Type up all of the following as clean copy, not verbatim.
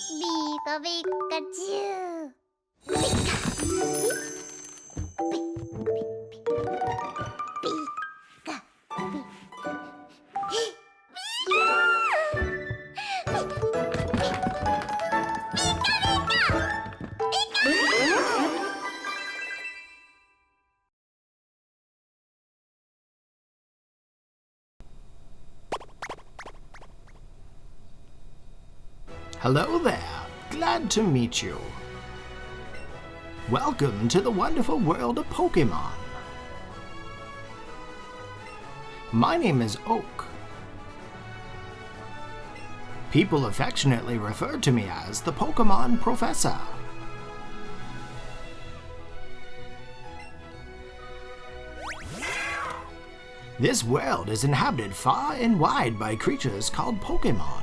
Pika Pikachu. Pika. Pika. Hello there, glad to meet you. Welcome to the wonderful world of Pokemon. My name is Oak. People affectionately refer to me as the Pokemon Professor. This world is inhabited far and wide by creatures called Pokemon.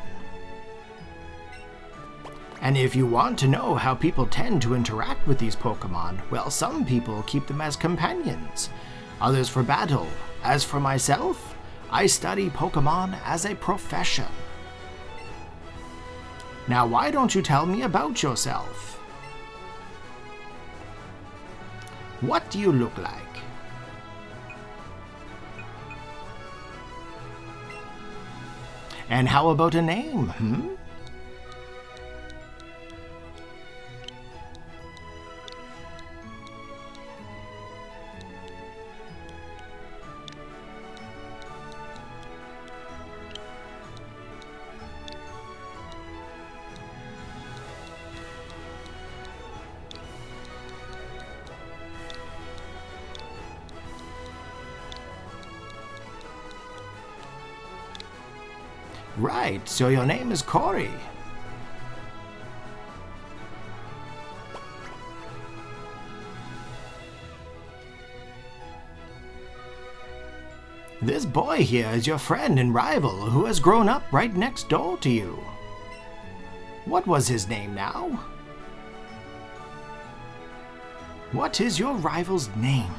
And if you want to know how people tend to interact with these Pokemon, well, some people keep them as companions, others for battle. As for myself, I study Pokemon as a profession. Now, why don't you tell me about yourself? What do you look like? And how about a name, Right, so your name is Corey. This boy here is your friend and rival who has grown up right next door to you. What was his name now? What is your rival's name?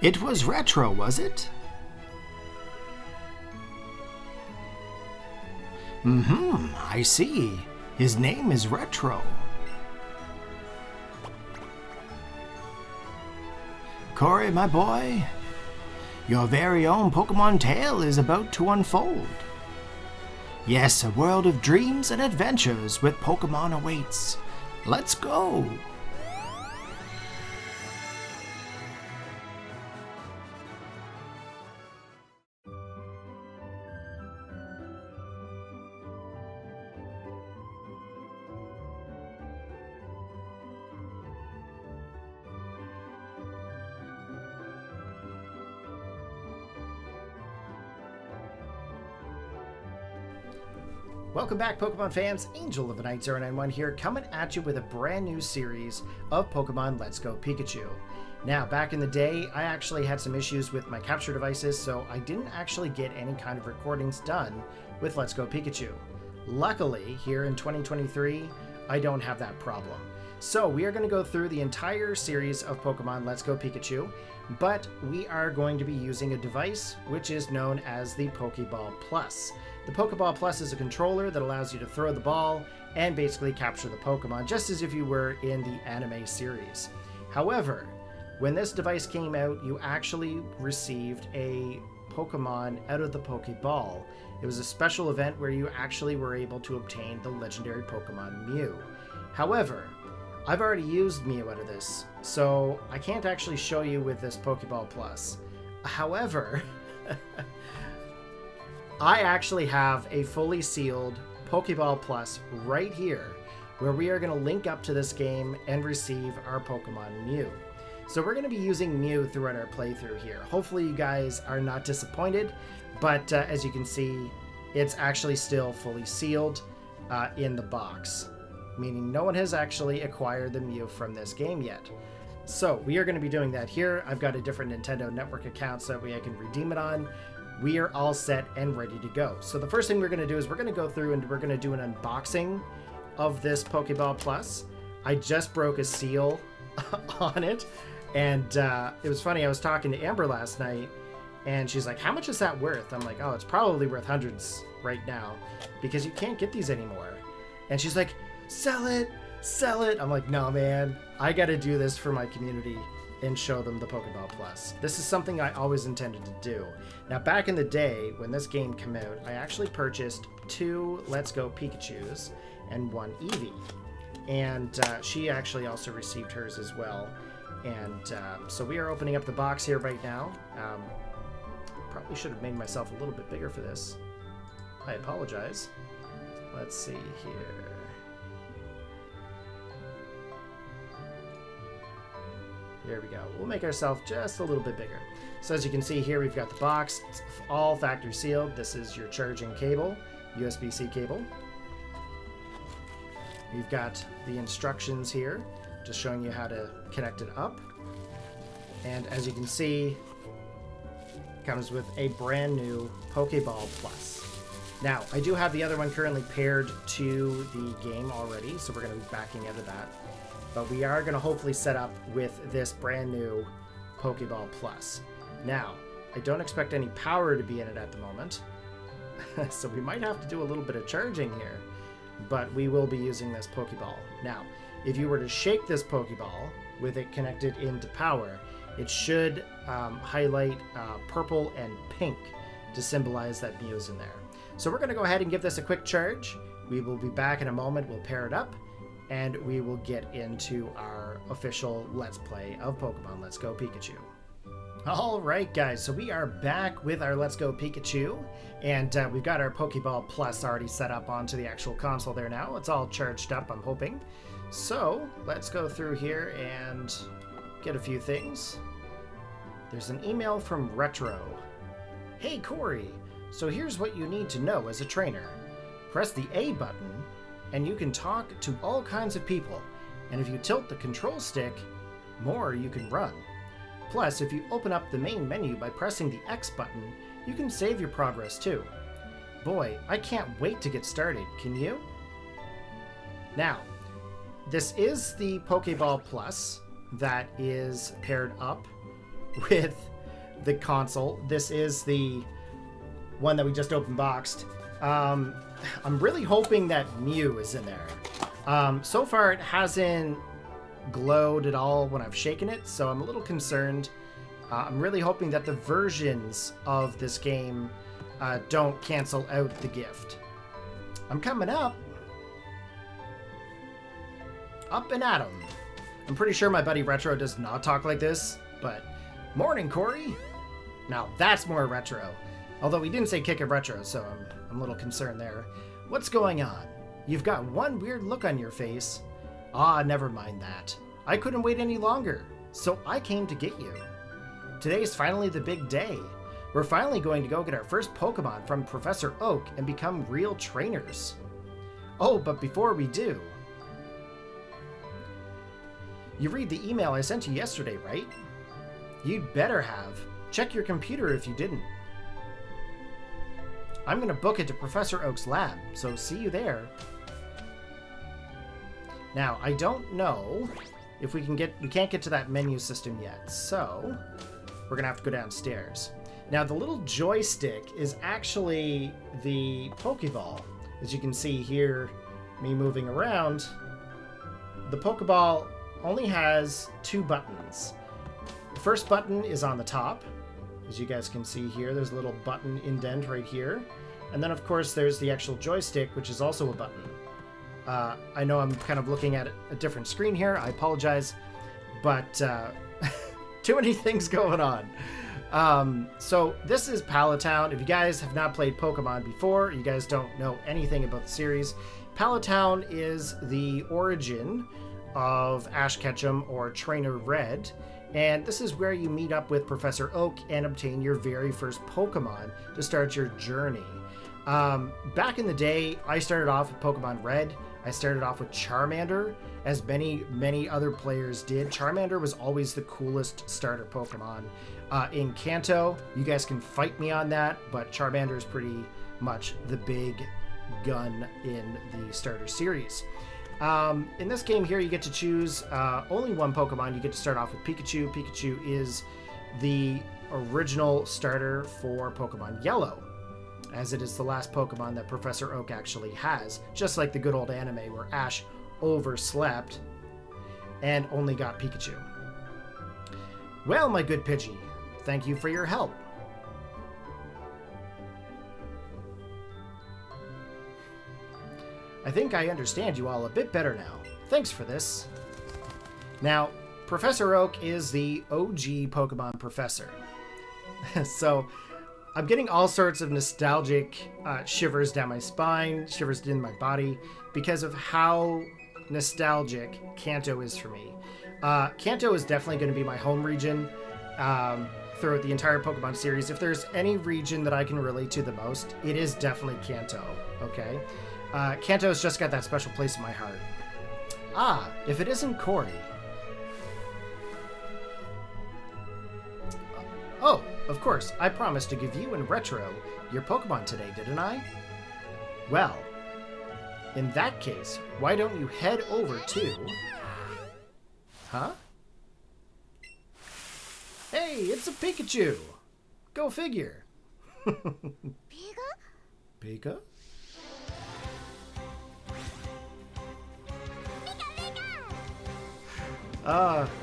It was Retro, was it? I see. His name is Retro. Corey, my boy, your very own Pokemon tale is about to unfold. Yes, a world of dreams and adventures with Pokemon awaits. Let's go! Welcome back, Pokemon fans. Angel of the Night 091 here, coming at you with a brand new series of Pokemon Let's Go Pikachu. Now, back in the day, I actually had some issues with my capture devices, so I didn't actually get any kind of recordings done with Let's Go Pikachu. Luckily, here in 2023, I don't have that problem. So we are going to go through the entire series of Pokemon Let's Go Pikachu, but we are going to be using a device which is known as the Pokeball Plus. The Pokeball Plus is a controller that allows you to throw the ball and basically capture the Pokemon, just as if you were in the anime series. However, when this device came out, you actually received a Pokemon out of the Pokeball. It was a special event where you actually were able to obtain the legendary Pokemon Mew. However, I've already used Mew out of this, so I can't actually show you with this Pokeball Plus. However, I actually have a fully sealed Pokeball Plus right here, where we are going to link up to this game and receive our Pokemon Mew. So we're going to be using Mew throughout our playthrough here. Hopefully you guys are not disappointed, but as you can see, it's actually still fully sealed in the box, meaning no one has actually acquired the Mew from this game yet. So we are going to be doing that here. I've got a different Nintendo Network account so that way I can redeem it on. We are all set and ready to go. So the first thing we're going to do is we're going to go through and we're going to do an unboxing of this Pokeball Plus. I just broke a seal on it, and it was funny. I was talking to Amber last night, and she's like, how much is that worth? I'm like, oh, it's probably worth hundreds right now because you can't get these anymore. And she's like, sell it, sell it. I'm like, no, man, I got to do this for my community and show them the Pokeball Plus. This is something I always intended to do. Now, back in the day when this game came out, I actually purchased 2 Let's Go Pikachus and 1 Eevee. And she actually also received hers as well. And so we are opening up the box here right now. Probably should have made myself a little bit bigger for this. I apologize. Let's see here. There we go. We'll make ourselves just a little bit bigger. So as you can see here, we've got the box. It's all factory sealed. This is your charging cable, USB-C cable. We've got the instructions here, just showing you how to connect it up. And as you can see, it comes with a brand new Pokeball Plus. Now, I do have the other one currently paired to the game already, so we're going to be backing out of that. But we are going to hopefully set up with this brand new Pokeball Plus. Now, I don't expect any power to be in it at the moment, so we might have to do a little bit of charging here, but we will be using this Pokeball. Now, if you were to shake this Pokeball with it connected into power, it should highlight purple and pink to symbolize that Mew's in there. So we're going to go ahead and give this a quick charge. We will be back in a moment. We'll pair it up, and we will get into our official Let's Play of Pokemon Let's Go Pikachu. All right, guys, so we are back with our Let's Go Pikachu, and we've got our Pokeball Plus already set up onto the actual console there now. It's all charged up, I'm hoping. So let's go through here and get a few things. There's an email from Retro. Hey, Corey, so here's what you need to know as a trainer. Press the A button, and you can talk to all kinds of people. And if you tilt the control stick, more you can run. Plus, if you open up the main menu by pressing the X button, you can save your progress too. Boy, I can't wait to get started, can you? Now, this is the Pokeball Plus that is paired up with the console. This is the one that we just open boxed. I'm really hoping that Mew is in there. So far it hasn't glowed at all when I've shaken it, so I'm a little concerned. I'm really hoping that the versions of this game don't cancel out the gift. I'm coming up and at 'em. I'm pretty sure my buddy Retro does not talk like this, but morning, Corey. Now that's more retro. Although we didn't say kick it retro, so I'm a little concerned there. What's going on? You've got one weird look on your face. Ah, never mind that. I couldn't wait any longer, so I came to get you. Today's finally the big day. We're finally going to go get our first Pokemon from Professor Oak and become real trainers. Oh, but before we do, you read the email I sent you yesterday, right? You'd better have. Check your computer if you didn't. I'm going to book it to Professor Oak's lab, so see you there. Now, I don't know if we can't get to that menu system yet, so we're going to have to go downstairs. Now, the little joystick is actually the Pokeball. As you can see here, me moving around, the Pokeball only has 2 buttons. The first button is on the top. As you guys can see here, there's a little button indent right here. And then, of course, there's the actual joystick, which is also a button. I know I'm kind of looking at a different screen here. I apologize, but too many things going on. So this is Palatown. If you guys have not played Pokemon before, you guys don't know anything about the series, Palatown is the origin of Ash Ketchum or Trainer Red. And this is where you meet up with Professor Oak and obtain your very first Pokemon to start your journey. Back in the day, I started off with Pokemon Red. I started off with Charmander, as many other players did. Charmander was always the coolest starter Pokemon. In Kanto, you guys can fight me on that, but Charmander is pretty much the big gun in the starter series. In this game here, you get to choose only one Pokemon. You get to start off with Pikachu. Pikachu is the original starter for Pokemon Yellow, as it is the last Pokemon that Professor Oak actually has, just like the good old anime where Ash overslept and only got Pikachu. Well, my good Pidgey, thank you for your help. I think I understand you all a bit better now. Thanks for this. Now, Professor Oak is the OG Pokemon professor. So, I'm getting all sorts of nostalgic shivers down my spine, shivers in my body, because of how nostalgic Kanto is for me. Kanto is definitely going to be my home region throughout the entire Pokemon series. If there's any region that I can relate to the most, it is definitely Kanto, okay? Kanto's just got that special place in my heart. Ah, if it isn't Corey. Oh, of course, I promised to give you and Retro your Pokemon today, didn't I? Well, in that case, why don't you head over to... Huh? Hey, it's a Pikachu! Go figure! Pika?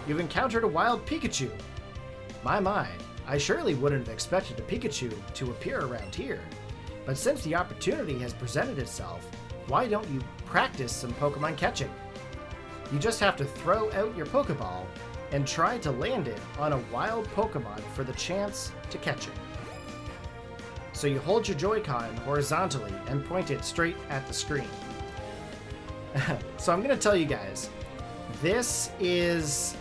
You've encountered a wild Pikachu. My, I surely wouldn't have expected a Pikachu to appear around here. But since the opportunity has presented itself, why don't you practice some Pokemon catching? You just have to throw out your Pokeball and try to land it on a wild Pokemon for the chance to catch it. So you hold your Joy-Con horizontally and point it straight at the screen. So I'm going to tell you guys, this is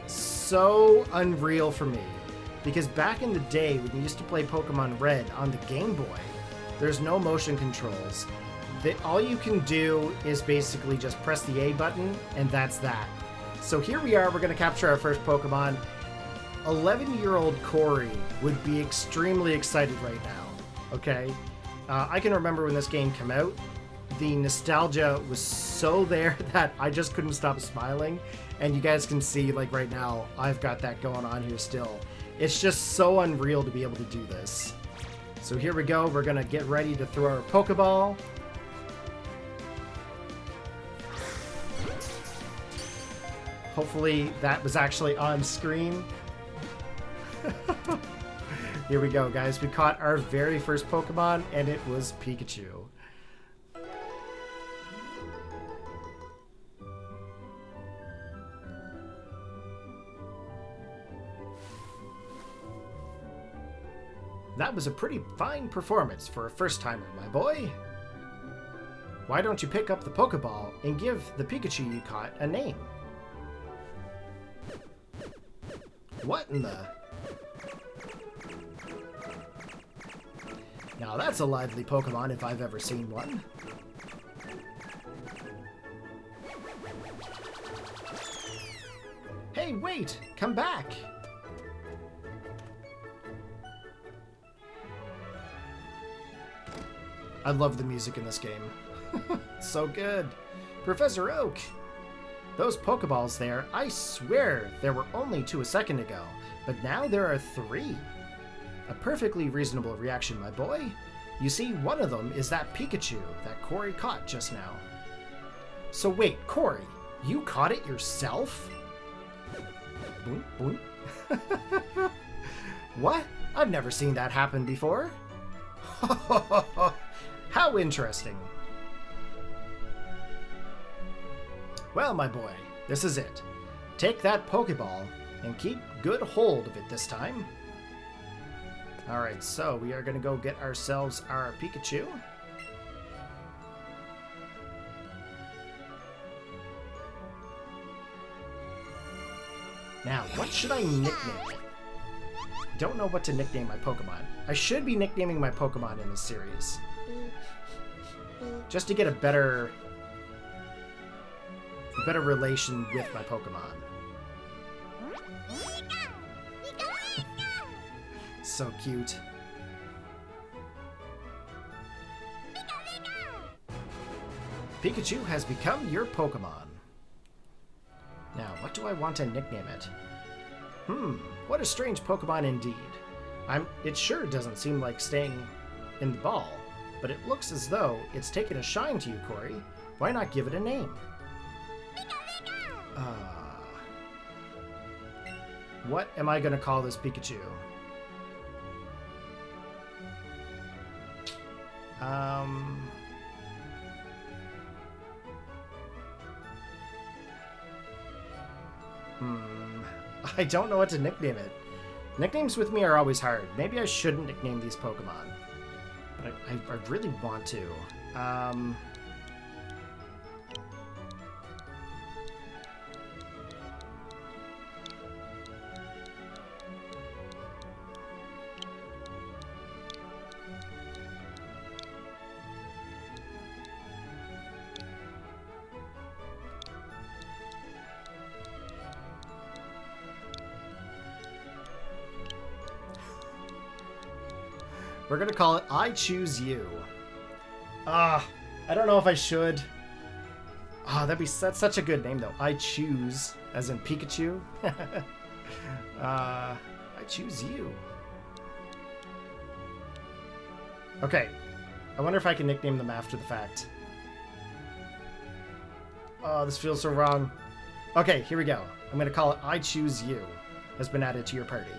so unreal for me, because back in the day when you used to play Pokemon Red on the Game Boy, there's no motion controls. All you can do is basically just press the A button, and that's that. So here we are, we're going to capture our first Pokemon. 11-year-old Corey would be extremely excited right now, okay? I can remember when this game came out, the nostalgia was so there that I just couldn't stop smiling. And you guys can see, like right now, I've got that going on here still. It's just so unreal to be able to do this. So here we go, we're going to get ready to throw our Pokeball. Hopefully that was actually on screen. Here we go, guys. We caught our very first Pokemon, and it was Pikachu. That was a pretty fine performance for a first-timer, my boy. Why don't you pick up the Pokeball and give the Pikachu you caught a name? What in the... Now that's a lively Pokemon if I've ever seen one. Hey, wait! Come back! I love the music in this game. It's so good. Professor Oak! Those Pokeballs there, I swear there were only 2 a second ago, but now there are 3. A perfectly reasonable reaction, my boy. You see, one of them is that Pikachu that Corey caught just now. So wait, Corey, you caught it yourself? Boom, boom. What? I've never seen that happen before. How interesting. Well, my boy, this is it. Take that Pokeball and keep good hold of it this time. Alright, so we are going to go get ourselves our Pikachu. Now, what should I nickname? Don't know what to nickname my Pokemon. I should be nicknaming my Pokemon in this series, just to get a better better relation with my Pokemon. So cute. Pikachu has become your Pokemon. Now, what do I want to nickname it? What a strange Pokemon indeed. It sure doesn't seem like staying in the ball, but it looks as though it's taken a shine to you, Corey. Why not give it a name? What am I going to call this Pikachu? I don't know what to nickname it. Nicknames with me are always hard. Maybe I shouldn't nickname these Pokemon. But I really want to. We're gonna call it I Choose You. I don't know if I should. That's such a good name though. I choose, as in Pikachu. I choose you. Okay. I wonder if I can nickname them after the fact. Oh, this feels so wrong. Okay, here we go. I'm gonna call it I Choose You. Has been added to your party.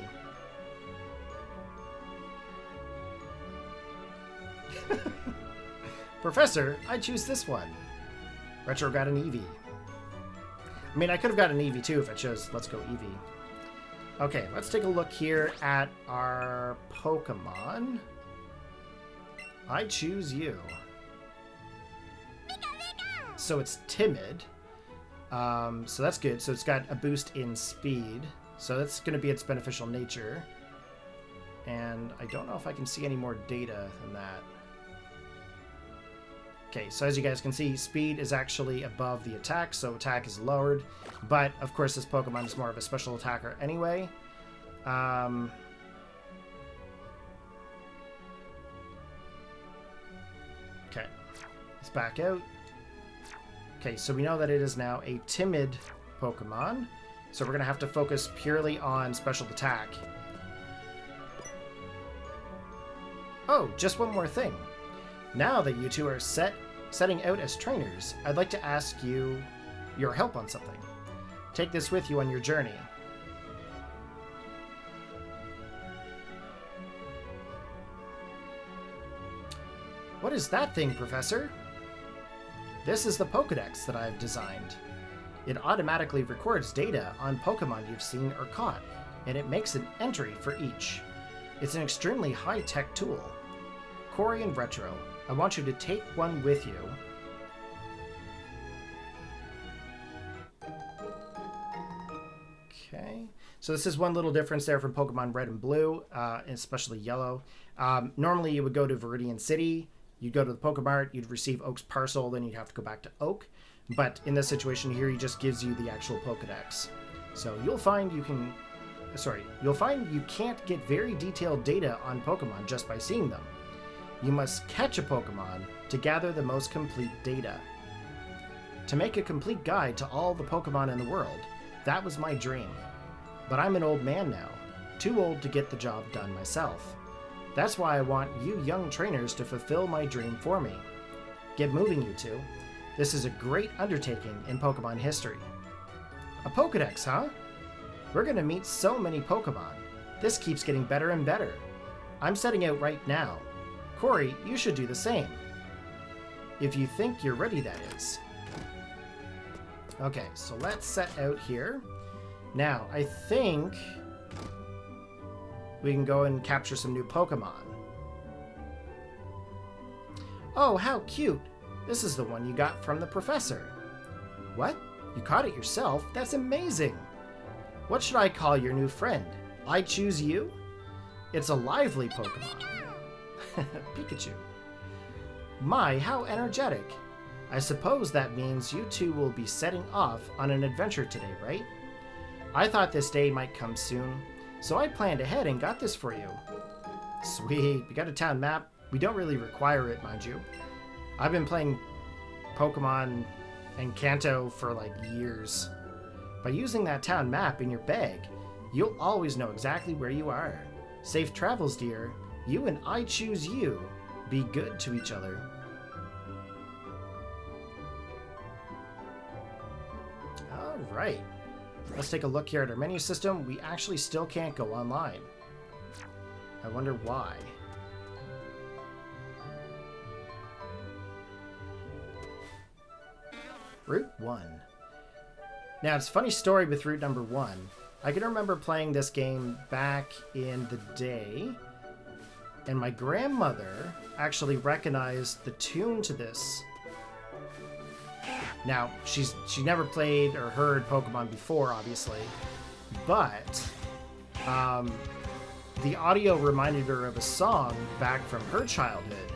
Professor, I choose this one. Retro got an Eevee. I mean, I could have got an Eevee too if I chose Let's Go Eevee. Okay, let's take a look here at our Pokemon. I choose you. So it's timid. So that's good. So it's got a boost in speed. So that's going to be its beneficial nature. And I don't know if I can see any more data than that. Okay, so as you guys can see, speed is actually above the attack, so attack is lowered. But, of course, this Pokemon is more of a special attacker anyway. Okay, let's back out. Okay, so we know that it is now a timid Pokemon, so we're going to have to focus purely on special attack. Oh, just one more thing. Now that you two are setting out as trainers, I'd like to ask you your help on something. Take this with you on your journey. What is that thing, Professor? This is the Pokédex that I've designed. It automatically records data on Pokemon you've seen or caught, and it makes an entry for each. It's an extremely high-tech tool. Corey and Retro, I want you to take one with you. Okay, so this is one little difference there from Pokemon Red and Blue, especially Yellow. Normally you would go to Viridian City, you'd go to the Pokemart, you'd receive Oak's parcel, then you'd have to go back to Oak. But in this situation here, he just gives you the actual Pokedex. So you'll find you can't get very detailed data on Pokemon just by seeing them. You must catch a Pokemon to gather the most complete data. To make a complete guide to all the Pokemon in the world, that was my dream. But I'm an old man now, too old to get the job done myself. That's why I want you young trainers to fulfill my dream for me. Get moving, you two. This is a great undertaking in Pokemon history. A Pokedex, huh? We're gonna meet so many Pokemon. This keeps getting better and better. I'm setting out right now. Corey, you should do the same. If you think you're ready, that is. Okay, so let's set out here. Now, I think we can go and capture some new Pokemon. Oh, how cute! This is the one you got from the professor. What? You caught it yourself? That's amazing! What should I call your new friend? I choose you? It's a lively Pokemon. Pikachu. My, how energetic. I suppose that means you two will be setting off on an adventure today, right? I thought this day might come soon, so I planned ahead and got this for you. Sweet, we got a town map. We don't really require it, mind you. I've been playing Pokemon and Kanto for like years. By using that town map in your bag, you'll always know exactly where you are. Safe travels, dear. You and I choose you. Be good to each other. All right. Let's take a look here at our menu system. We actually still can't go online. I wonder why. Route 1. Now, it's a funny story with Route number 1. I can remember playing this game back in the day, and my grandmother actually recognized the tune to this. Now, she never played or heard Pokemon before, obviously, but the audio reminded her of a song back from her childhood.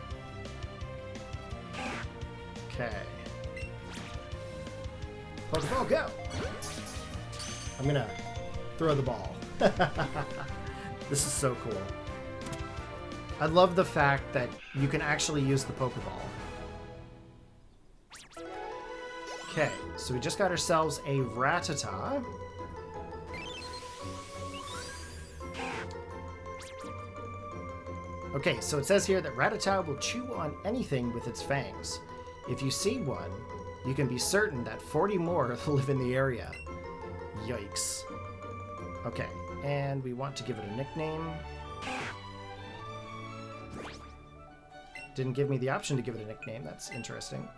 Okay. Pokeball, go! I'm gonna throw the ball. This is so cool. I love the fact that you can actually use the Pokeball. Okay, so we just got ourselves a Rattata. Okay, so it says here that Rattata will chew on anything with its fangs. If you see one, you can be certain that 40 more live in the area. Yikes. Okay, and we want to give it a nickname. Didn't give me the option to give it a nickname. That's interesting.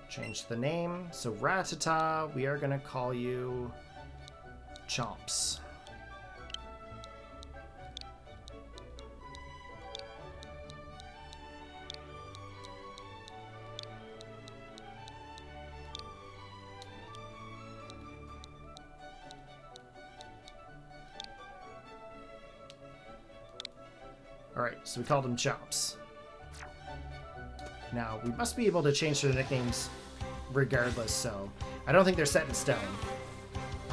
Change the name. So Rattata, we are going to call you Chomps. Alright, so we called him Chomps. Now, we must be able to change their nicknames regardless, so I don't think they're set in stone.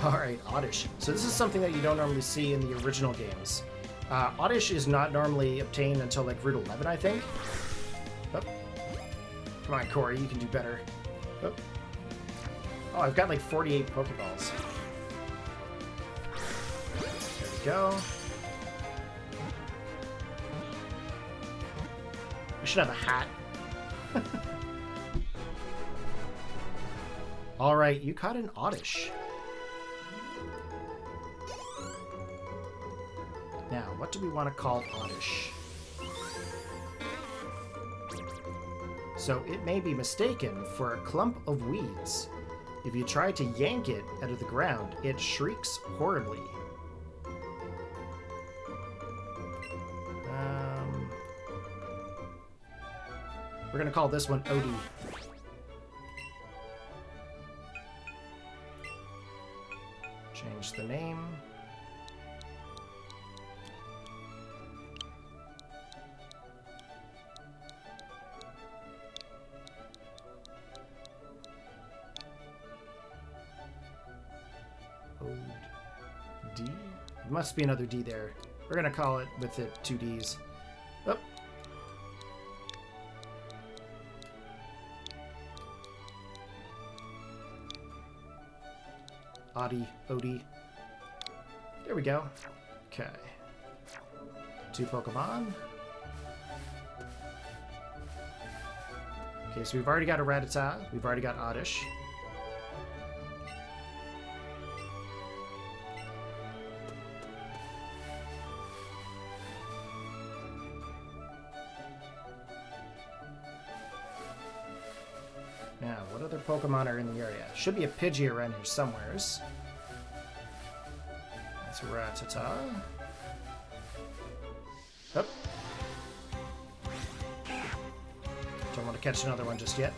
Alright, Oddish. So this is something that you don't normally see in the original games. Oddish is not normally obtained until like Route 11, I think. Oh. Come on, Corey, you can do better. Oh, I've got like 48 Pokeballs. There we go. I should have a hat. Alright, you caught an Oddish. Now, what do we want to call Oddish? So, it may be mistaken for a clump of weeds. If you try to yank it out of the ground, it shrieks horribly. We're going to call this one Odie. Change the name. D? There must be another D there. We're going to call it with it 2 Ds. Oh. Odie. There we go. Okay. 2 Pokemon. Okay, so we've already got a Rattata. We've already got Oddish. Now, what other Pokemon are in the area? Should be a Pidgey around here somewheres. That's a Rattata. Oh. Don't want to catch another one just yet.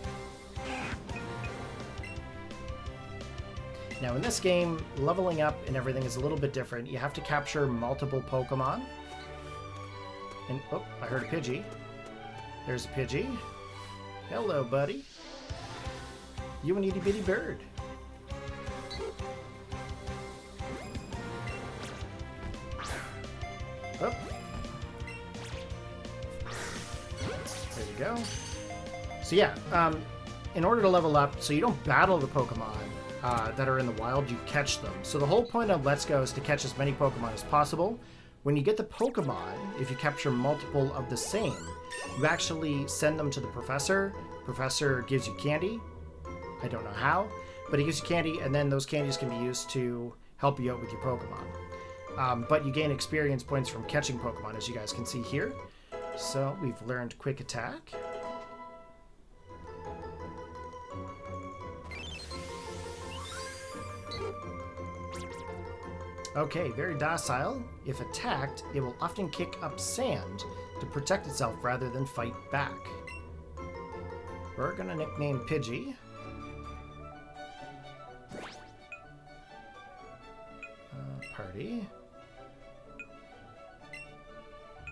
Now, in this game, leveling up and everything is a little bit different. You have to capture multiple Pokemon. And, oh, I heard a Pidgey. There's a Pidgey. Hello, buddy. You an itty bitty bird. Oh. There you go. So yeah, in order to level up, so you don't battle the Pokemon that are in the wild, you catch them. So the whole point of Let's Go is to catch as many Pokemon as possible. When you get the Pokemon, if you capture multiple of the same, you actually send them to the professor. Professor gives you candy. I don't know how, but he gives you candy, and then those candies can be used to help you out with your Pokemon. But you gain experience points from catching Pokemon, as you guys can see here. So we've learned Quick Attack. Okay, very docile. If attacked, it will often kick up sand to protect itself rather than fight back. We're gonna nickname Pidgey. Party.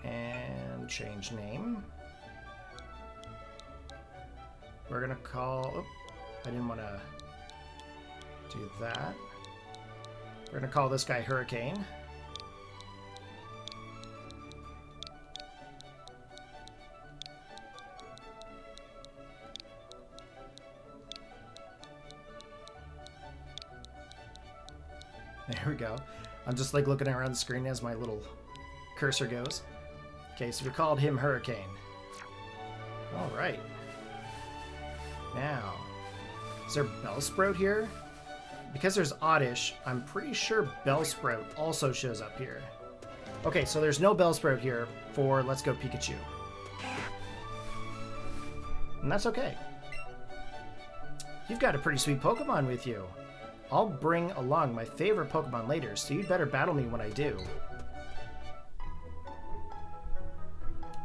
And change name. We're gonna call... Oh, I didn't want to do that. We're going to call this guy Hurricane. There we go. I'm just like looking around the screen as my little cursor goes. Okay, so we called him Hurricane. All right. Now, is there Bellsprout here? Because there's Oddish, I'm pretty sure Bellsprout also shows up here. Okay, so there's no Bellsprout here for Let's Go Pikachu. And that's okay. You've got a pretty sweet Pokemon with you. I'll bring along my favorite Pokemon later, so you'd better battle me when I do.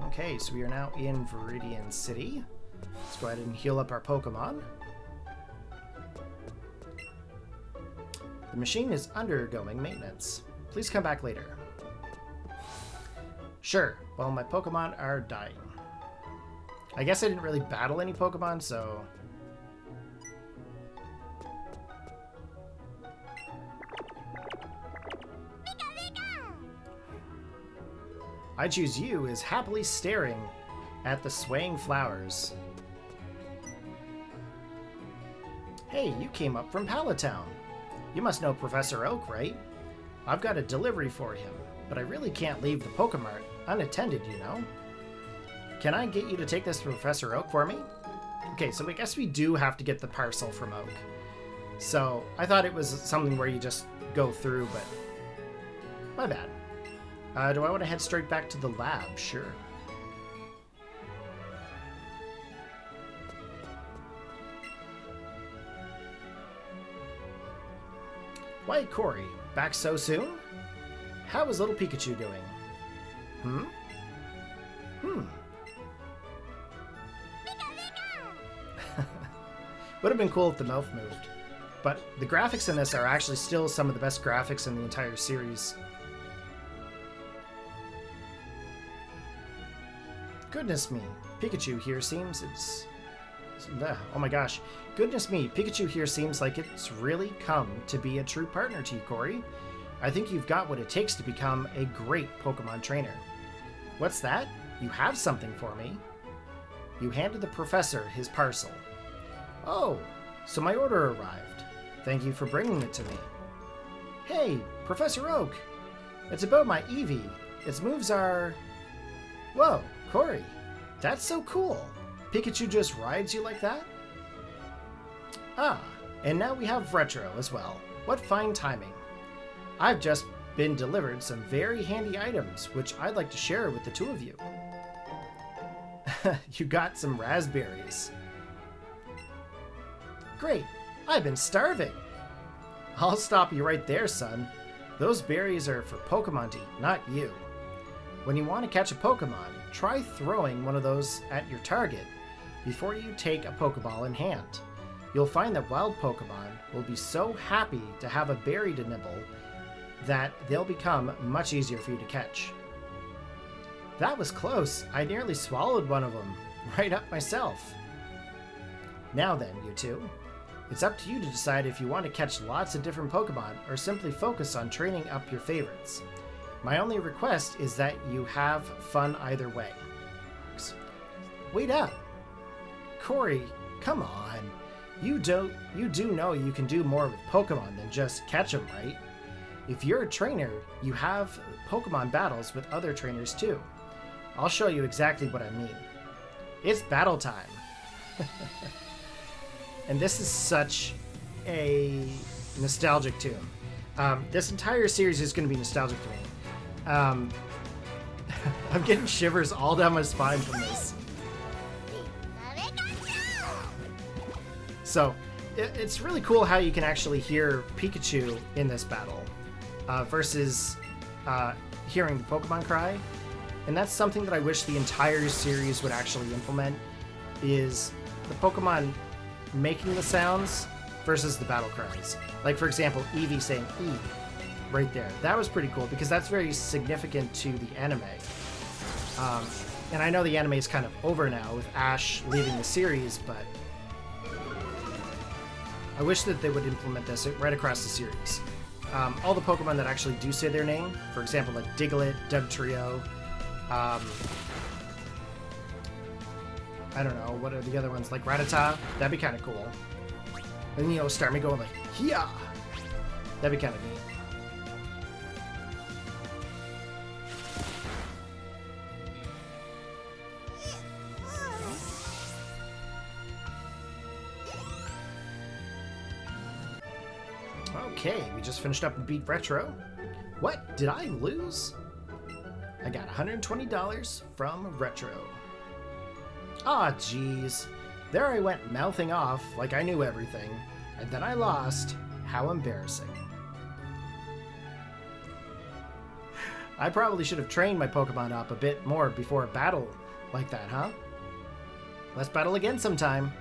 Okay, so we are now in Viridian City. Let's go ahead and heal up our Pokemon. The machine is undergoing maintenance. Please come back later. Sure. Well, my Pokemon are dying. I guess I didn't really battle any Pokemon, so... I choose you as happily staring at the swaying flowers. Hey, you came up from Palatown. You must know Professor Oak, right? I've got a delivery for him, but I really can't leave the Pokemart unattended, you know? Can I get you to take this to Professor Oak for me? Okay, so I guess we do have to get the parcel from Oak. So, I thought it was something where you just go through, but... my bad. Do I want to head straight back to the lab? Sure. Why, Corey, back so soon? How is little Pikachu doing? Would have been cool if the mouth moved. But the graphics in this are actually still some of the best graphics in the entire series. Goodness me, Pikachu here seems oh my gosh. Goodness me, Pikachu here seems like it's really come to be a true partner to you, Corey. I think you've got what it takes to become a great Pokemon trainer. What's that? You have something for me? You handed the professor his parcel. Oh, so my order arrived. Thank you for bringing it to me. Hey, Professor Oak. It's about my Eevee. Its moves are... Whoa, Corey. That's so cool. Pikachu just rides you like that? Ah, and now we have Retro as well. What fine timing. I've just been delivered some very handy items, which I'd like to share with the two of you. You got some raspberries. Great, I've been starving. I'll stop you right there, son. Those berries are for Pokemon to eat, not you. When you want to catch a Pokemon, try throwing one of those at your target before you take a Pokeball in hand. You'll find that wild Pokemon will be so happy to have a berry to nibble that they'll become much easier for you to catch. That was close. I nearly swallowed one of them, right up myself. Now then, you two, It's up to you to decide if you want to catch lots of different Pokemon or simply focus on training up your favorites. My only request is that you have fun either way. Wait up! Corey, come on. You do know you can do more with Pokemon than just catch them, right? If you're a trainer, you have Pokemon battles with other trainers too. I'll show you exactly what I mean. It's battle time. And this is such a nostalgic tune. This entire series is going to be nostalgic to me. I'm getting shivers all down my spine from this. So, it's really cool how you can actually hear Pikachu in this battle versus hearing the Pokemon cry. And that's something that I wish the entire series would actually implement, is the Pokemon making the sounds versus the battle cries. Like, for example, Eevee saying E right there. That was pretty cool because that's very significant to the anime. And I know the anime is kind of over now with Ash leaving the series, but I wish that they would implement this right across the series. All the Pokemon that actually do say their name, for example, like Diglett, Dugtrio, I don't know, what are the other ones? Like Rattata? That'd be kind of cool. And, you know, start me going like, Hiya! That'd be kind of neat. Okay, we just finished up and beat Retro. What? Did I lose? I got $120 from Retro. Aw, jeez. There I went mouthing off like I knew everything, and then I lost. How embarrassing. I probably should have trained my Pokemon up a bit more before a battle like that, huh? Let's battle again sometime.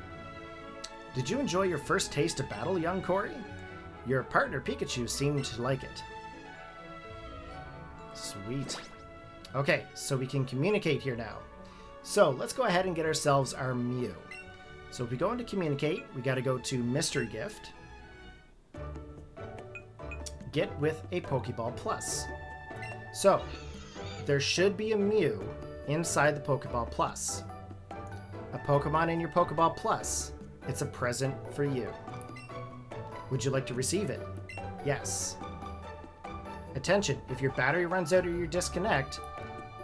Did you enjoy your first taste of battle, young Corey? Your partner Pikachu seemed to like it. Sweet. Okay, so we can communicate here now. So let's go ahead and get ourselves our Mew. So if we go into communicate, we got to go to mystery gift. Get with a Pokeball Plus. So there should be a Mew inside the Pokeball Plus. A Pokemon in your Pokeball Plus. It's a present for you. Would you like to receive it? Yes. Attention, if your battery runs out or you disconnect,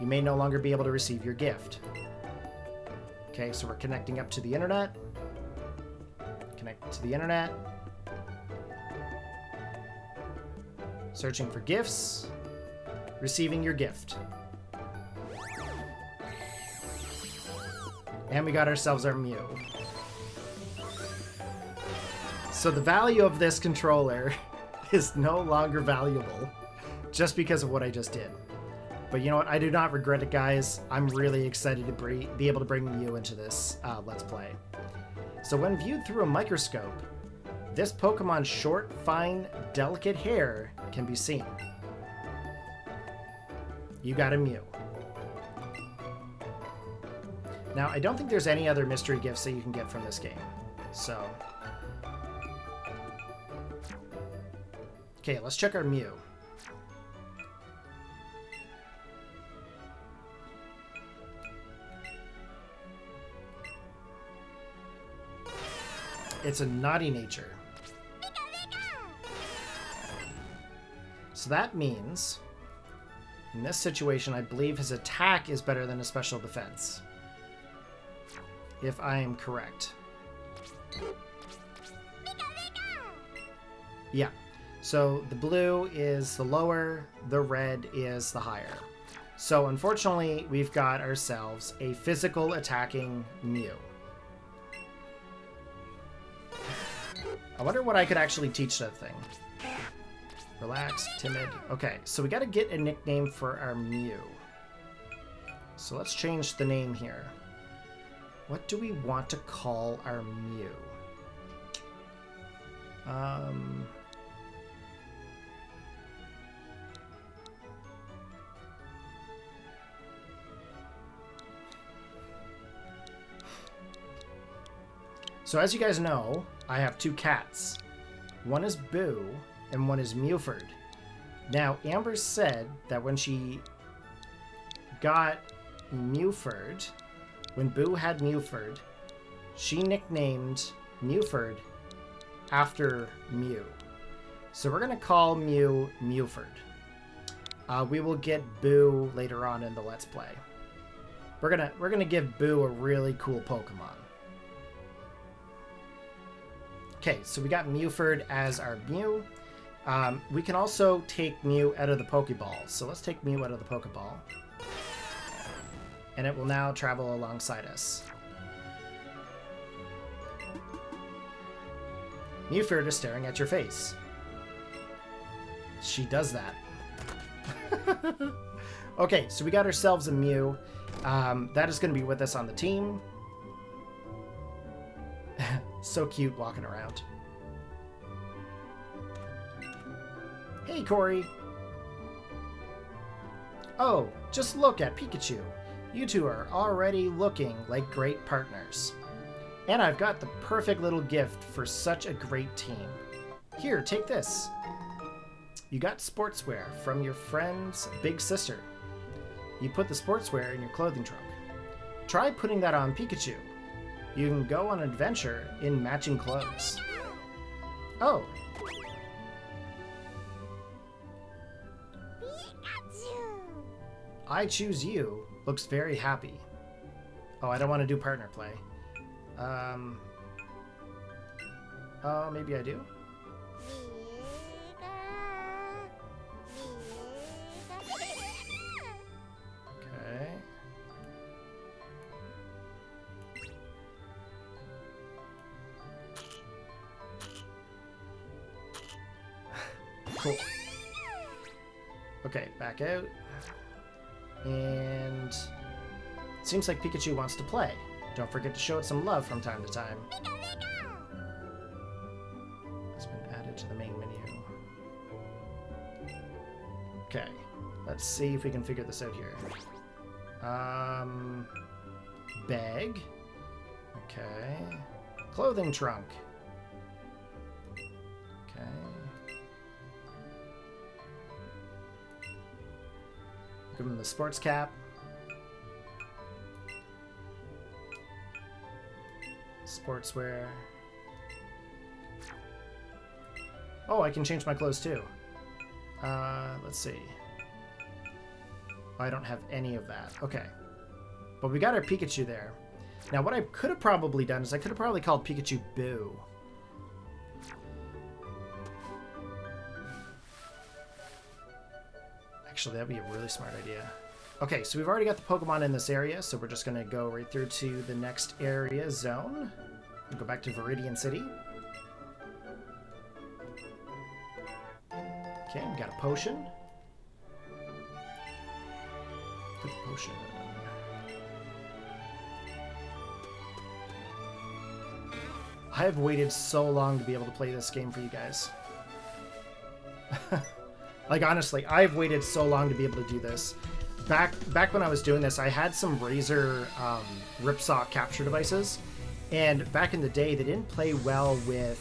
you may no longer be able to receive your gift. Okay, so we're connecting up to the internet. Connect to the internet. Searching for gifts. Receiving your gift. And we got ourselves our Mew. So the value of this controller is no longer valuable just because of what I just did. But you know what? I do not regret it, guys. I'm really excited to be able to bring Mew into this Let's Play. So when viewed through a microscope, this Pokemon's short, fine, delicate hair can be seen. You got a Mew. Now, I don't think there's any other mystery gifts that you can get from this game. So... okay, let's check our Mew. It's a naughty nature. So that means, in this situation, I believe his attack is better than his special defense. If I am correct. Yeah. So the blue is the lower, the red is the higher. So unfortunately, we've got ourselves a physical attacking Mew. I wonder what I could actually teach that thing. Relaxed, timid. Okay, so we got to get a nickname for our Mew. So let's change the name here. What do we want to call our Mew? So as you guys know, I have 2 cats. One is Boo, and one is Mewford. Now, Amber said that when she got Mewford, when Boo had Mewford, she nicknamed Mewford after Mew. So we're going to call Mew Mewford. We will get Boo later on in the Let's Play. We're gonna give Boo a really cool Pokemon. Okay, so we got Mewford as our Mew. We can also take Mew out of the Pokeball. So let's take Mew out of the Pokeball. And it will now travel alongside us. Mewford is staring at your face. She does that. Okay, so we got ourselves a Mew. That is going to be with us on the team. So cute walking around. Hey, Corey. Oh, just look at Pikachu. You two are already looking like great partners. And I've got the perfect little gift for such a great team. Here, take this. You got sportswear from your friend's big sister. You put the sportswear in your clothing trunk. Try putting that on Pikachu. You can go on an adventure in matching clothes. Oh. Pikachu. I choose you. Looks very happy. Oh, I don't want to do partner play. Oh, maybe I do? Okay. Cool. Okay, back out. And it seems like Pikachu wants to play. Don't forget to show it some love from time to time. It's been added to the main menu. Okay, let's see if we can figure this out here. Bag. Okay. Clothing trunk. Okay. Give him the sports cap. Sportswear. Oh, I can change my clothes too. Let's see. Oh, I don't have any of that. Okay. But we got our Pikachu there. Now, what I could have probably done is I could have probably called Pikachu Boo. Actually, that'd be a really smart idea. Okay, so we've already got the Pokemon in this area, so we're just going to go right through to the next area zone. We'll go back to Viridian City. Okay, we got a potion. Put the potion. I have waited so long to be able to play this game for you guys. Like, honestly, I've waited so long to be able to do this. Back when I was doing this, I had some Razer Ripsaw capture devices, and back in the day, they didn't play well with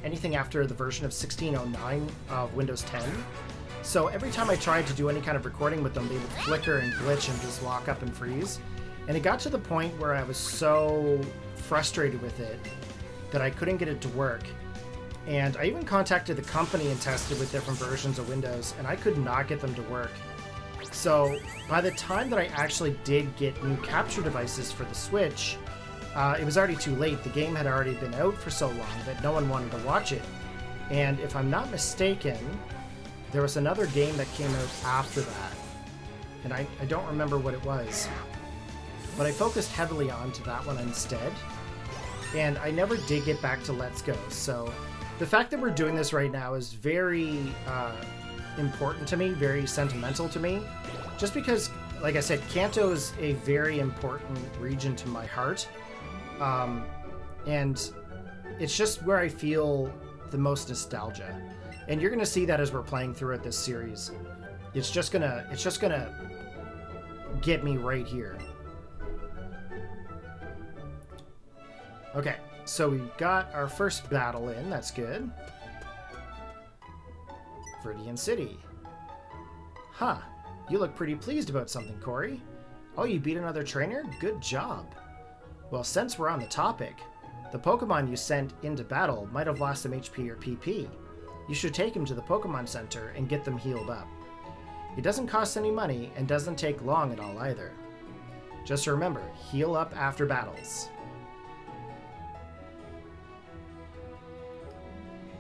anything after the version of 1609 of Windows 10. So every time I tried to do any kind of recording with them, they would flicker and glitch and just lock up and freeze. And it got to the point where I was so frustrated with it that I couldn't get it to work. And I even contacted the company and tested with different versions of Windows, and I could not get them to work. So by the time that I actually did get new capture devices for the Switch, it was already too late. The game had already been out for so long that no one wanted to watch it. And if I'm not mistaken, there was another game that came out after that. And I don't remember what it was. But I focused heavily onto that one instead. And I never did get back to Let's Go. So the fact that we're doing this right now is very important to me, very sentimental to me. Just because, like I said, Kanto is a very important region to my heart. And it's just where I feel the most nostalgia. And you're gonna see that as we're playing throughout this series. It's just gonna get me right here. Okay, So we got our first battle in. That's good. Viridian City. Huh. You look pretty pleased about something, Corey. Oh, you beat another trainer? Good job. Well, since we're on the topic, the Pokemon you sent into battle might have lost some HP or PP. You should take them to the Pokemon Center and get them healed up. It doesn't cost any money and doesn't take long at all either. Just remember, heal up after battles.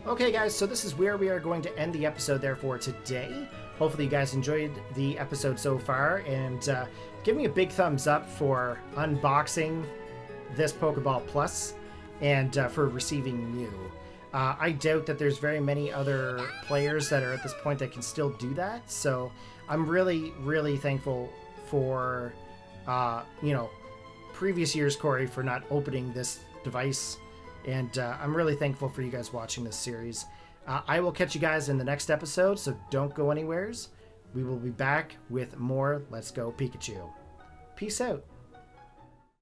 Okay guys, so this is where we are going to end the episode there for today. Hopefully you guys enjoyed the episode so far, and give me a big thumbs up for unboxing this Pokeball Plus and for receiving Mew. I doubt that there's very many other players that are at this point that can still do that, so I'm really, really thankful for, previous years, Corey, for not opening this device, and I'm really thankful for you guys watching this series. I will catch you guys in the next episode, so don't go anywheres. We will be back with more Let's Go Pikachu. Peace out.